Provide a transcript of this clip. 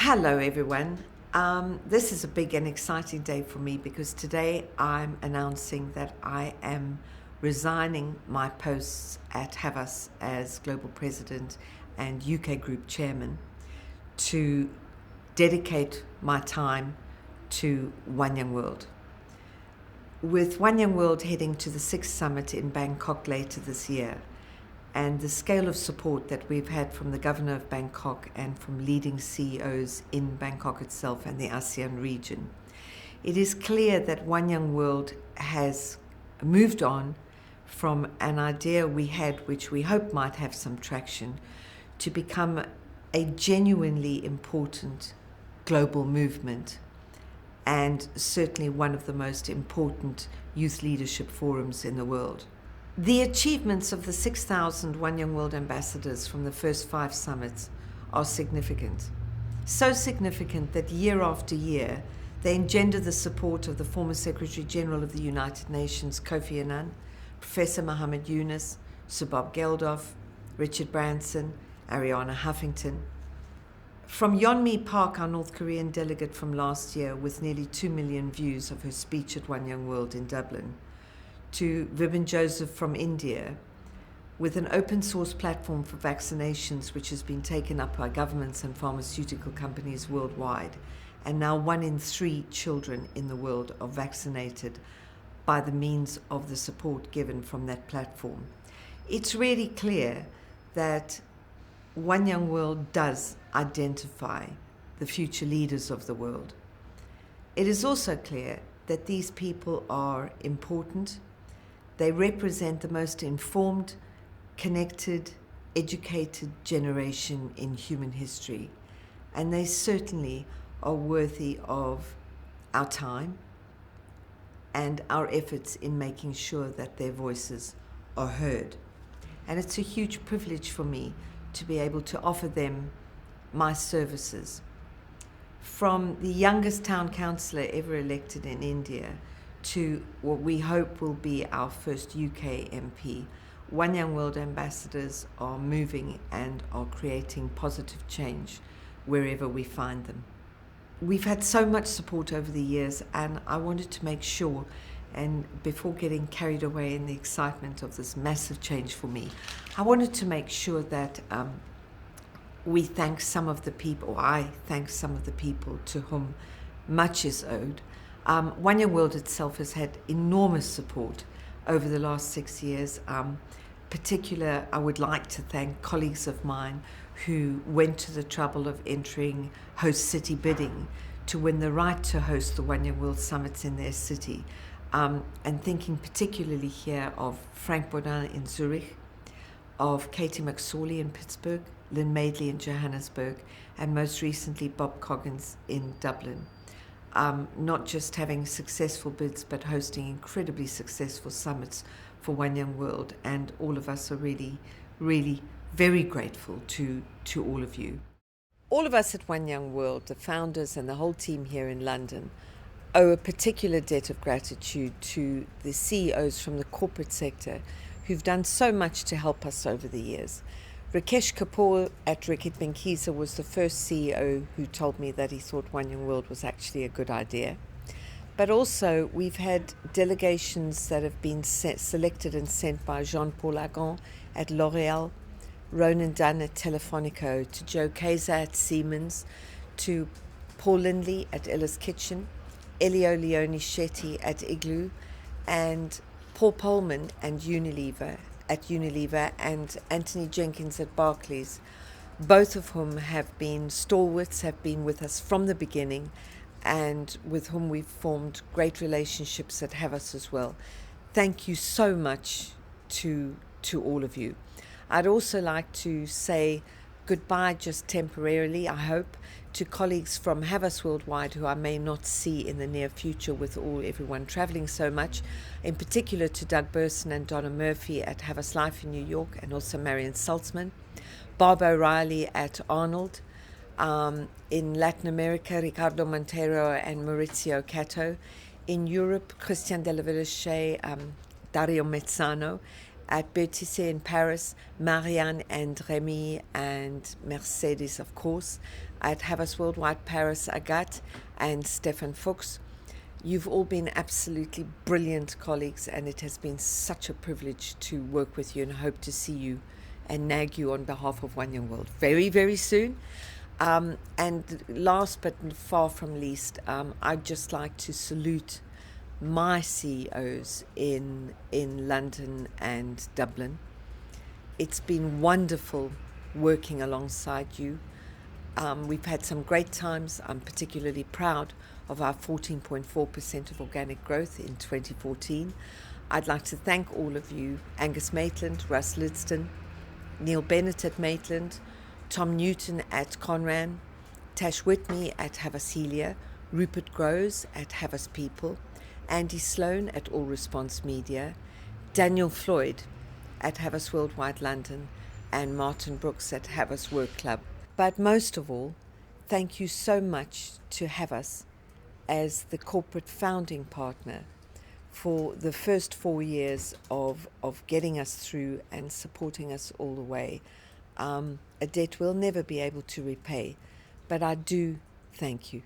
Hello, everyone. This is a big and exciting day for me because today I'm announcing that I am resigning my posts at Havas as Global President and UK Group Chairman to dedicate my time to One Young World. With One Young World heading to the 6th Summit in Bangkok later this year, and the scale of support that we've had from the Governor of Bangkok and from leading CEOs in Bangkok itself and the ASEAN region, it is clear that One Young World has moved on from an idea we had, which we hope might have some traction, to become a genuinely important global movement and certainly one of the most important youth leadership forums in the world. The achievements of the 6,000 One Young World ambassadors from the first 5 summits are significant. So significant that year after year, they engender the support of the former Secretary General of the United Nations, Kofi Annan, Professor Muhammad Yunus, Sir Bob Geldof, Richard Branson, Ariana Huffington. From Yeonmi Park, our North Korean delegate from last year with nearly 2 million views of her speech at One Young World in Dublin, to Vibin Joseph from India, with an open source platform for vaccinations which has been taken up by governments and pharmaceutical companies worldwide, and now 1 in 3 children in the world are vaccinated by the means of the support given from that platform. It's really clear that One Young World does identify the future leaders of the world. It is also clear that these people are important. They represent the most informed, connected, educated generation in human history, and they certainly are worthy of our time and our efforts in making sure that their voices are heard. And it's a huge privilege for me to be able to offer them my services. From the youngest town councillor ever elected in India to what we hope will be our first UK MP, One Young World ambassadors are moving and are creating positive change wherever we find them. We've had so much support over the years, and I wanted to make sure, and before getting carried away in the excitement of this massive change for me, I wanted to make sure that we thank some of the people, or I thank some of the people to whom much is owed. One Young World itself has had enormous support over the last 6 years. Particular, I would like to thank colleagues of mine who went to the trouble of entering host city bidding to win the right to host the One Young World summits in their city. And thinking particularly here of Frank Baudin in Zurich, of Katie McSorley in Pittsburgh, Lynn Madeley in Johannesburg, and most recently Bob Coggins in Dublin. Not just having successful bids, but hosting incredibly successful summits for One Young World. And all of us are really, really very grateful to all of you. All of us at One Young World, the founders and the whole team here in London, owe a particular debt of gratitude to the CEOs from the corporate sector who've done so much to help us over the years. Rakesh Kapoor at Reckitt Benckiser was the first CEO who told me that he thought One Young World was actually a good idea. But also we've had delegations that have been selected and sent by Jean-Paul Agon at L'Oréal, Ronan Dunn at Telefonica, to Joe Kaiser at Siemens, to Paul Lindley at Ella's Kitchen, Elio Leone Shetty at Igloo, and Paul Polman and Unilever, and Anthony Jenkins at Barclays, both of whom have been stalwarts, have been with us from the beginning, and with whom we've formed great relationships at Havas as well. Thank you so much to all of you. I'd also like to say goodbye, just temporarily, I hope, to colleagues from Havas worldwide who I may not see in the near future with everyone traveling so much, in particular to Doug Burson and Donna Murphy at Havas Life in New York, and also Marion Saltzman, Bob O'Reilly at Arnold, in Latin America, Ricardo Montero and Maurizio Cato, in Europe, Christian Della Villesche, Dario Mezzano, at Bertissé in Paris, Marianne and Remy and Mercedes, of course, at Havas Worldwide Paris Agat and Stefan Fuchs. You've all been absolutely brilliant colleagues, and it has been such a privilege to work with you, and I hope to see you and nag you on behalf of One Young World very, very soon. And last but far from least, I'd just like to salute my CEOs in London and Dublin. It's been wonderful working alongside you. We've had some great times. I'm particularly proud of our 14.4% of organic growth in 2014. I'd like to thank all of you, Angus Maitland, Russ Lidston, Neil Bennett at Maitland, Tom Newton at Conran, Tash Whitney at Havas Helia, Rupert Groves at Havas People, Andy Sloan at All Response Media, Daniel Floyd at Havas Worldwide London, and Martin Brooks at Havas Work Club. But most of all, thank you so much to Havas as the corporate founding partner for the first 4 years of getting us through and supporting us all the way. A debt we'll never be able to repay, but I do thank you.